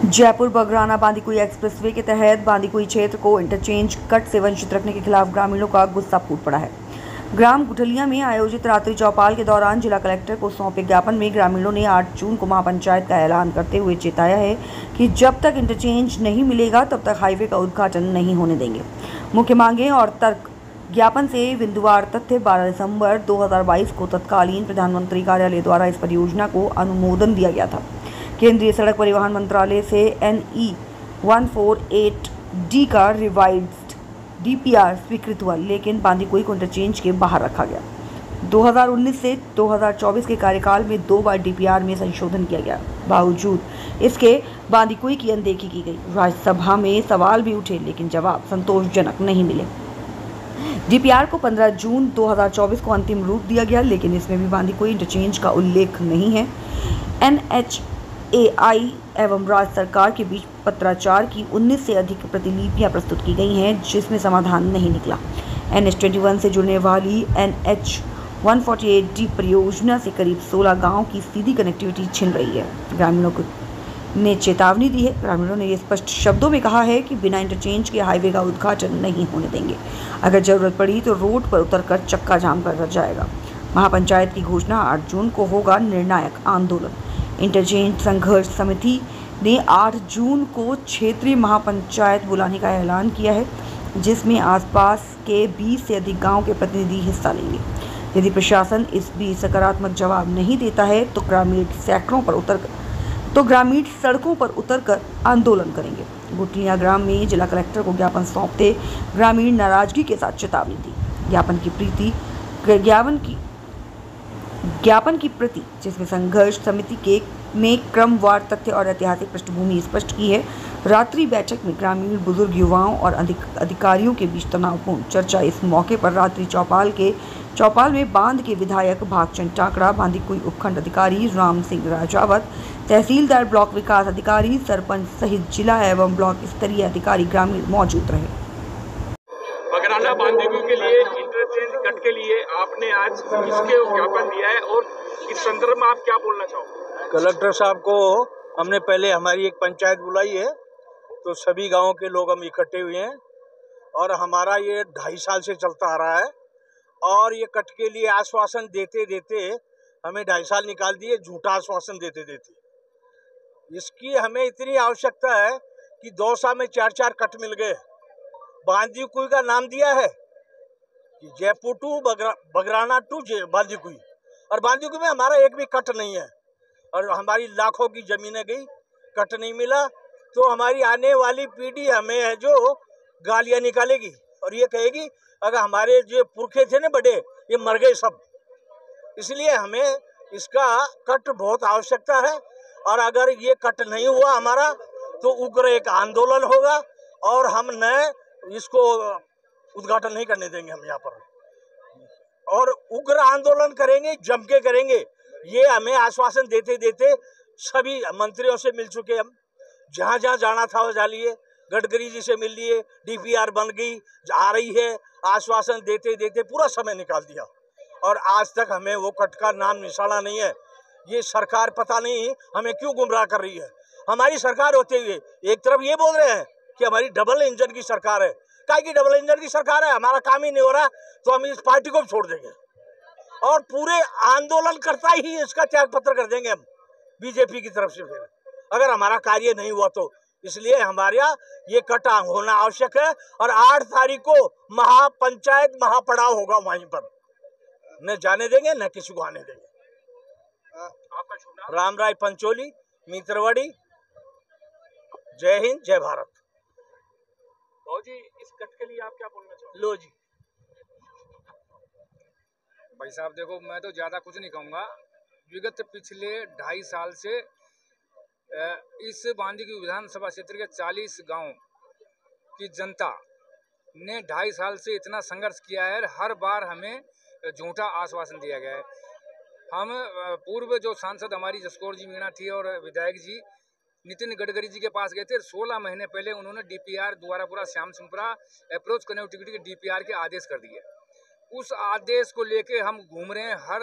Jaipur Bagrana Bandikui expressway के तहत बांदीकुई क्षेत्र को इंटरचेंज कट से वंचित रखने के खिलाफ ग्रामीणों का गुस्सा फूट पड़ा है। ग्राम गुठलिया में आयोजित रात्रि चौपाल के दौरान जिला कलेक्टर को सौंपे ज्ञापन में ग्रामीणों ने 8 जून को महापंचायत का ऐलान करते हुए चेताया है कि जब तक इंटरचेंज नहीं मिलेगा तब तक हाईवे का उद्घाटन नहीं होने देंगे। मुख्य मांगे और तर्क ज्ञापन से बिंदुवार तथ्य 12 दिसंबर 2022 को तत्कालीन प्रधानमंत्री कार्यालय द्वारा इस परियोजना को अनुमोदन दिया गया था। केंद्रीय सड़क परिवहन मंत्रालय से NE 148D का रिवाइज्ड DPR स्वीकृत हुआ, लेकिन बांदीकुई को इंटरचेंज के बाहर रखा गया। 2019 से 2024 के कार्यकाल में 2 बार DPR में संशोधन किया गया। बावजूद इसके बांदीकुई की अनदेखी की गई। राज्यसभा में सवाल भी उठे, लेकिन जवाब संतोषजनक नहीं मिले। DPR को 15 जून 2024 को अंतिम रूप दिया गया, लेकिन इसमें भी बांदीकुई इंटरचेंज का उल्लेख नहीं है। NHAI एवं राज्य सरकार के बीच पत्राचार की 19 से अधिक प्रतिलिपियां प्रस्तुत की गई हैं, जिसमें समाधान नहीं निकला। NH21 से जुड़ने वाली NH 148D परियोजना से करीब 16 गांवों की सीधी कनेक्टिविटी छिन रही है। ग्रामीणों ने चेतावनी दी है। ग्रामीणों ने ये स्पष्ट शब्दों में कहा है कि बिना इंटरचेंज के हाईवे का उद्घाटन नहीं होने देंगे। अगर जरूरत पड़ी तो रोड पर उतरकर चक्का जाम कर जाएगा। महापंचायत की घोषणा 8 जून को होगा निर्णायक आंदोलन। इंटरचेंज संघर्ष समिति ने 8 जून को क्षेत्रीय महापंचायत बुलाने का ऐलान किया है, जिसमें आसपास के 20 से अधिक गांव के प्रतिनिधि हिस्सा लेंगे। यदि प्रशासन इस बीच सकारात्मक जवाब नहीं देता है तो ग्रामीण सड़कों पर उतरकर आंदोलन करेंगे। गुठलिया ग्राम में जिला कलेक्टर को ज्ञापन सौंपते ग्रामीण नाराजगी के साथ चेतावनी दी। ज्ञापन की प्रति जिसमें संघर्ष समिति ने क्रमवार तथ्य और ऐतिहासिक पृष्ठभूमि स्पष्ट की है। रात्रि बैठक में ग्रामीण, बुजुर्ग, युवाओं और अधिकारियों के बीच तनावपूर्ण चर्चा। इस मौके पर रात्रि चौपाल में बांध के विधायक भागचंद टाकड़ा, बांदीकुई उपखंड अधिकारी राम सिंह राजावत, तहसीलदार, ब्लॉक विकास अधिकारी, सरपंच सहित जिला एवं ब्लॉक स्तरीय अधिकारी ग्रामीण मौजूद रहे। बगराना बांदीकुई के लिए इंटरचेंज कट के लिए आपने आज किसके ज्ञापन दिया है और इस संदर्भ में आप क्या बोलना चाहोगे? कलेक्टर साहब को हमने पहले हमारी एक पंचायत बुलाई है, तो सभी गांवों के लोग हम इकट्ठे हुए हैं और हमारा ये 2.5 साल से चलता आ रहा है और ये कट के लिए आश्वासन देते देते हमें 2.5 साल निकाल दिए, झूठा आश्वासन देते देते। इसकी हमें इतनी आवश्यकता है कि 2 साल में 4 कट मिल गए। बांदीकुई का नाम दिया है कि जयपुर टू बगराना टू बांदीकुई, और बांदीकुई में हमारा एक भी कट नहीं है और हमारी लाखों की जमीनें गई, कट नहीं मिला। तो हमारी आने वाली पीढ़ी हमें है जो गालियां निकालेगी और ये कहेगी अगर हमारे जो पुरखे थे ना बड़े, ये मर गए सब। इसलिए हमें इसका कट बहुत आवश्यकता है और अगर ये कट नहीं हुआ हमारा तो उग्र एक आंदोलन होगा और हम न इसको उद्घाटन नहीं करने देंगे हम यहाँ पर, और उग्र आंदोलन करेंगे, जम के करेंगे। ये हमें आश्वासन देते देते सभी मंत्रियों से मिल चुके, हम जहाँ जहाँ जाना था वो जा लिए, गडकरी जी से मिल लिए, DPR बन गई, आ रही है, आश्वासन देते देते पूरा समय निकाल दिया और आज तक हमें वो कट का नाम निशाना नहीं है। ये सरकार पता नहीं हमें क्यों गुमराह कर रही है। हमारी सरकार होते हुए एक तरफ ये बोल रहे हैं कि हमारी डबल इंजन की सरकार है। काहे की डबल इंजन की सरकार है? हमारा काम ही नहीं हो रहा तो हम इस पार्टी को भी छोड़ देंगे और पूरे आंदोलन करता ही इसका त्याग पत्र कर देंगे हम बीजेपी की तरफ से फिर अगर हमारा कार्य नहीं हुआ तो। इसलिए हमारे यहाँ ये कट होना आवश्यक है और 8 तारीख को महापंचायत महापड़ाव होगा, वहीं पर न जाने देंगे न किसी को आने देंगे। आपका शुभ नाम? रामराय पंचोली, मित्रवाड़ी। जय हिंद, जय भारत। जी, इस कट के लिए आप क्या बोलना चाहोगे? लो जी भाई साहब, देखो मैं तो ज़्यादा कुछ नहीं कहूँगा। विगत पिछले 2.5 साल से इस बांदीकुई विधानसभा क्षेत्र के 40 गांव की जनता ने 2.5 साल से इतना संघर्ष किया है। हर बार हमें झूठा आश्वासन दिया गया है। हम पूर्व जो सांसद हमारी जसकौर जी मीणा थी और विधायक जी नितिन गडकरी जी के पास गए थे। 16 महीने पहले उन्होंने DPR Dwarapura Shyam Singhpura approach connectivity के DPR के आदेश कर दिए। उस आदेश को लेके हम घूम रहे हैं। हर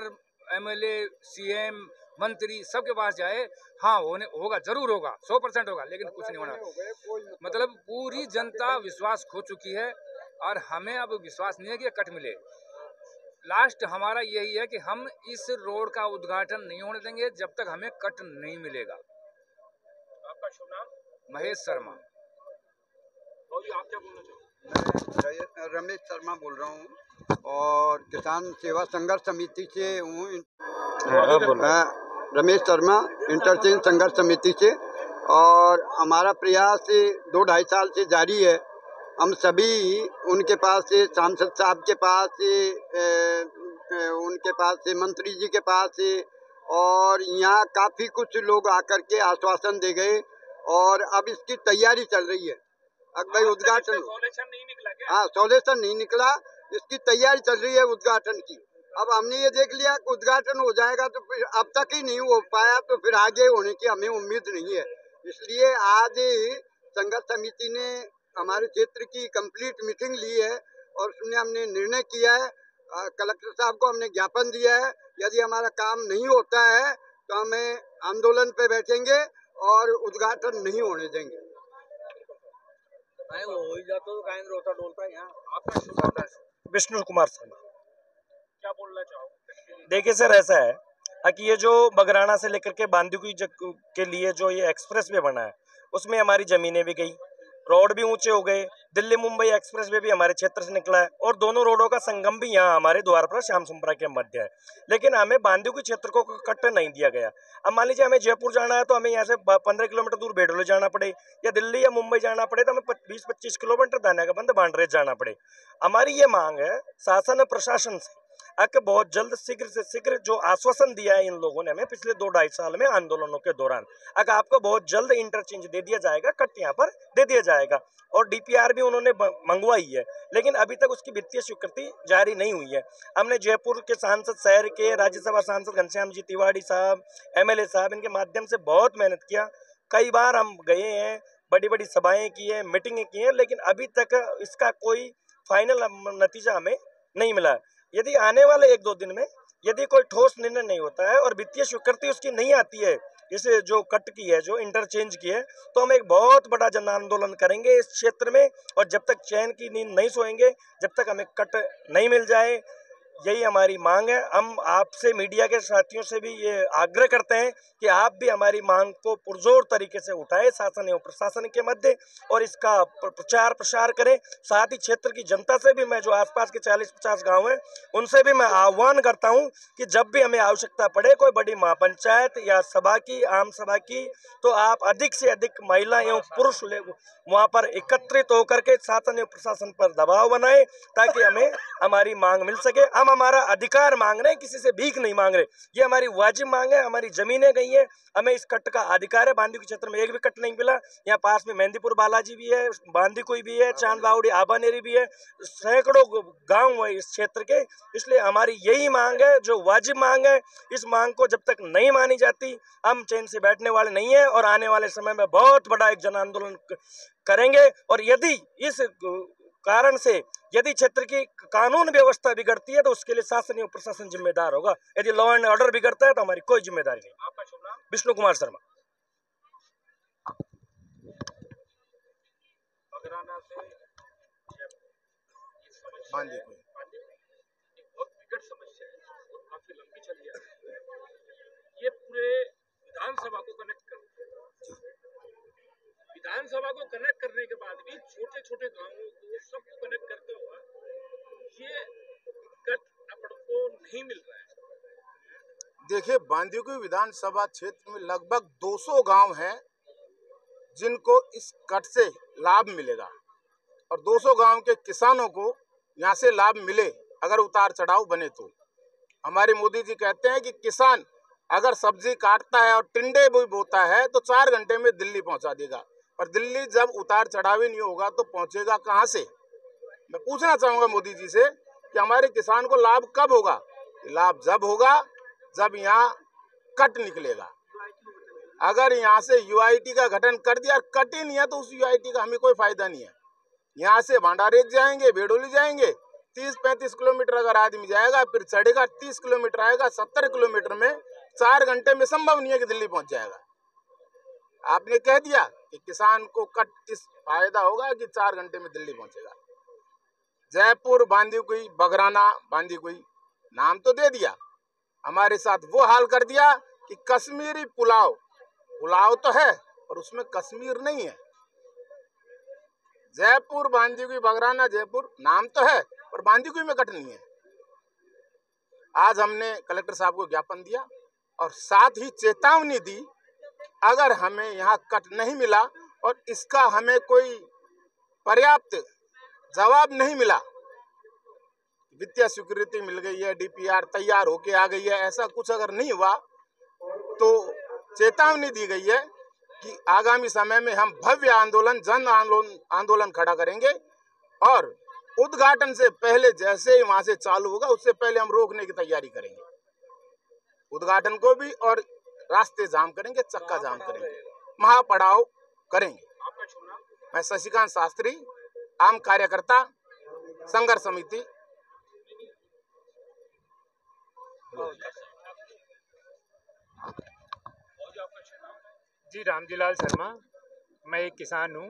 MLA, CM मंत्री सबके पास जाए, हाँ होगा, जरूर होगा, 100% होगा, लेकिन कुछ नहीं होना। मतलब पूरी जनता विश्वास खो चुकी है और हमें अब विश्वास नहीं है कि कट मिले। लास्ट हमारा यही है कि हम इस रोड का उद्घाटन नहीं होने देंगे जब तक हमें कट नहीं मिलेगा। आपका शुभ नाम? महेश शर्मा। और आप क्या बोलना चाहोगे? मैं रमेश शर्मा बोल रहा हूँ और किसान सेवा संघर्ष समिति से हूँ। रमेश शर्मा, इंटरचेंज संघर्ष समिति से। और हमारा प्रयास 2-2.5 साल से जारी है। हम सभी उनके पास से, सांसद साहब के पास से, उनके पास से, मंत्री जी के पास से, और यहाँ काफ़ी कुछ लोग आकर के आश्वासन दे गए और अब इसकी तैयारी चल रही है। अब भाई उद्घाटन सॉल्यूशन नहीं निकला क्या? हाँ, सॉल्यूशन नहीं निकला, इसकी तैयारी चल रही है उद्घाटन की। अब हमने ये देख लिया कि उद्घाटन हो जाएगा, तो फिर अब तक ही नहीं हो पाया, तो फिर आगे होने की हमें उम्मीद नहीं है। इसलिए आज संघर्ष समिति ने हमारे क्षेत्र की कंप्लीट मीटिंग ली है और उसमें हमने निर्णय किया है, कलेक्टर साहब को हमने ज्ञापन दिया है, यदि हमारा काम नहीं होता है तो हमें आंदोलन पे बैठेंगे और उद्घाटन नहीं होने देंगे। वो हो ही जाता तो काइन रोता डोलता है यहाँ। आपका शुभ नाम? विष्णु कुमार शर्मा। क्या बोलना चाहोगे? देखिए सर, ऐसा है कि ये जो बगराना से लेकर के बांदीकुई के लिए जो ये एक्सप्रेस वे बना है, उसमें हमारी जमीनें भी गई, रोड भी ऊंचे हो गए, दिल्ली मुंबई एक्सप्रेस वे भी हमारे क्षेत्र से निकला है और दोनों रोडों का संगम भी यहाँ हमारे द्वार पर श्याम सुंपरा के मध्य है। लेकिन हमें बांदीकुई क्षेत्र को कट नहीं दिया गया। अब मान लीजिए हमें जयपुर जाना है तो हमें यहाँ से 15 किलोमीटर दूर बेडोली जाना पड़े, या दिल्ली या मुंबई जाना पड़े तो हमें 20-25 किलोमीटर दानियाबंद बांडरेज जाना पड़े। हमारी ये मांग है शासन और प्रशासन से कि बहुत जल्द शीघ्र से शीघ्र जो आश्वासन दिया है इन लोगों ने हमें पिछले 2-2.5 साल में आंदोलनों के दौरान, अगर आपको बहुत जल्द इंटरचेंज दे दिया जाएगा, कट यहाँ पर दे दिया जाएगा। और डीपीआर भी उन्होंने मंगवाई है, लेकिन अभी तक उसकी वित्तीय स्वीकृति जारी नहीं हुई है। हमने जयपुर के सांसद, शहर के राज्यसभा सांसद घनश्याम जी तिवारी साहब, एमएलए साहब, इनके माध्यम से बहुत मेहनत किया। कई बार हम गए हैं, बड़ी बड़ी सभाएं की है, मीटिंगें की हैं, लेकिन अभी तक इसका कोई फाइनल नतीजा हमें नहीं मिला। यदि आने वाले 1-2 दिन में यदि कोई ठोस निर्णय नहीं होता है और वित्तीय स्वीकृति उसकी नहीं आती है, इसे जो कट की है, जो इंटरचेंज की है, तो हम एक बहुत बड़ा जन आंदोलन करेंगे इस क्षेत्र में। और जब तक चैन की नींद नहीं सोएंगे, जब तक हमें कट नहीं मिल जाए, यही हमारी मांग है। हम आपसे, मीडिया के साथियों से भी ये आग्रह करते हैं कि आप भी हमारी मांग को पुरजोर तरीके से उठाएं शासन एवं प्रशासन के मध्य और इसका प्रचार प्रसार करें। साथ ही क्षेत्र की जनता से भी, मैं जो आसपास के 40-50 गांव हैं, उनसे भी मैं आह्वान करता हूं कि जब भी हमें आवश्यकता पड़े कोई बड़ी महापंचायत या सभा की, आम सभा की, तो आप अधिक से अधिक महिला एवं पुरुष वहां पर एकत्रित होकर के शासन एवं प्रशासन पर दबाव बनाए ताकि हमें हमारी मांग मिल सके। हम हमारा अधिकार मांग रहे हैं, किसी से भीख नहीं मांग रहे। ये हमारी वाजिब मांग है, हमारी जमीनें गई हैं, हमें इस कट का अधिकार है। बांदीकुई क्षेत्र में एक भी कट नहीं मिला। यहाँ पास में मेहंदीपुर बालाजी भी है, बांदीकुई भी है, चांदबावड़ी, आबानेरी भी है, सैकड़ों गांव है इस क्षेत्र के। इसलिए हमारी यही मांग है, जो वाजिब मांग है। इस मांग को जब तक नहीं मानी जाती, हम चैन से बैठने वाले नहीं है और आने वाले समय में बहुत बड़ा एक जन आंदोलन करेंगे। और यदि इस कारण से यदि क्षेत्र की कानून व्यवस्था बिगड़ती है तो उसके लिए शासन एवं प्रशासन जिम्मेदार होगा। यदि लॉ एंड ऑर्डर बिगड़ता है तो हमारी कोई जिम्मेदारी नहीं। आपका शुभ नाम? विष्णु कुमार शर्मा। बगराना से बांदीकुई बहुत विकट समस्या है और काफी लंबी चली है। ये पूरे विधानसभा को कनेक्ट करते हैं। विधानसभा को कनेक्ट करने के बाद भी छोटे छोटे गांवों को सबको कनेक्ट करते हुआ ये कट आपको नहीं मिल रहा है। देखिए, बांदीकुई विधानसभा क्षेत्र में लगभग 200 गांव हैं जिनको इस कट से लाभ मिलेगा और 200 गांव के किसानों को यहाँ से लाभ मिले अगर उतार चढ़ाव बने तो। हमारे मोदी जी कहते हैं कि किसान अगर सब्जी काटता है और टिंडे भी बोता है तो 4 घंटे में दिल्ली पहुंचा देगा, और दिल्ली जब उतार चढ़ाव ही नहीं होगा तो पहुंचेगा कहां से। मैं पूछना चाहूंगा मोदी जी से कि हमारे किसान को लाभ कब होगा। लाभ जब होगा जब यहाँ कट निकलेगा। अगर यहाँ से यूआईटी का गठन कर दिया, कट ही नहीं है, तो उस यूआईटी का हमें कोई फायदा नहीं है। यहाँ से भांडारेज जाएंगे, बेडोली जाएंगे, 30-35 किलोमीटर अगर आदमी जाएगा, फिर चढ़ेगा 30 किलोमीटर, आएगा 70 किलोमीटर में 4 घंटे में संभव नहीं है कि दिल्ली पहुंच जाएगा। आपने कह दिया कि किसान को कट इस फायदा होगा कि 4 घंटे में दिल्ली पहुंचेगा। जयपुर बांदीकुई बगराना बांदीकुई नाम तो दे दिया, हमारे साथ वो हाल कर दिया कि कश्मीरी पुलाव तो है और उसमें कश्मीर नहीं है। जयपुर बांदीकुई बगराना जयपुर नाम तो है और बांदीकुई में कट नहीं है। आज हमने कलेक्टर साहब को ज्ञापन दिया और साथ ही चेतावनी दी, अगर हमें यहाँ कट नहीं मिला और इसका हमें कोई पर्याप्त जवाब नहीं मिला, वित्तीय स्वीकृति मिल गई है, डीपीआर तैयार होके आ गई है, ऐसा कुछ अगर नहीं हुआ तो चेतावनी दी गई है कि आगामी समय में हम भव्य आंदोलन जन आंदोलन खड़ा करेंगे और उद्घाटन से पहले जैसे ही वहां से चालू होगा उससे पहले हम रोकने की तैयारी करेंगे, उद्घाटन को भी, और रास्ते जाम करेंगे, चक्का जाम करेंगे, महापड़ाव करेंगे। मैं शशिकांत शास्त्री, आम कार्यकर्ता, संघर्ष समिति। जी, रामजीलाल शर्मा, मैं एक किसान हूँ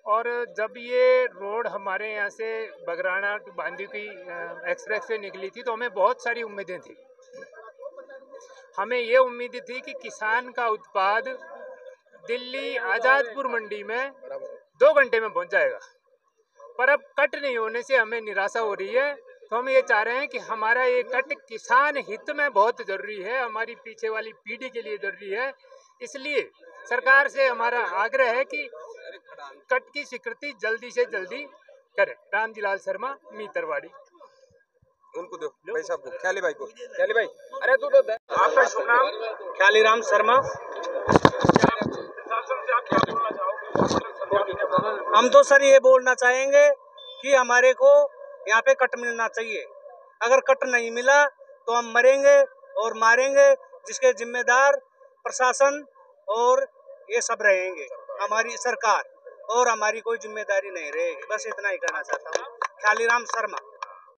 और जब ये रोड हमारे यहाँ से बगराना टू बांदीकुई एक्सप्रेस से निकली थी तो हमें बहुत सारी उम्मीदें थी। हमें ये उम्मीद थी कि किसान का उत्पाद दिल्ली आज़ादपुर मंडी में 2 घंटे में पहुँच जाएगा, पर अब कट नहीं होने से हमें निराशा हो रही है। तो हम ये चाह रहे हैं कि हमारा ये कट किसान हित में बहुत ज़रूरी है, हमारी पीछे वाली पीढ़ी के लिए ज़रूरी है। इसलिए सरकार से हमारा आग्रह है कि कट की स्वीकृति जल्दी से जल्दी करें। रामजीलाल शर्मा, मीतरवाड़ी। उनको दो भाई साहब को, ख्याली भाई को। ख्याली भाई, अरे तू तो आपका शुभ नाम? ख्याली राम शर्मा। हम तो सर ये बोलना चाहेंगे कि हमारे को यहाँ पे कट मिलना चाहिए। अगर कट नहीं मिला तो हम मरेंगे और मारेंगे, जिसके जिम्मेदार प्रशासन और ये सब रहेंगे, हमारी सरकार, और हमारी कोई जिम्मेदारी नहीं रहेगी। बस इतना ही कहना चाहता हूँ। ख्याली राम शर्मा।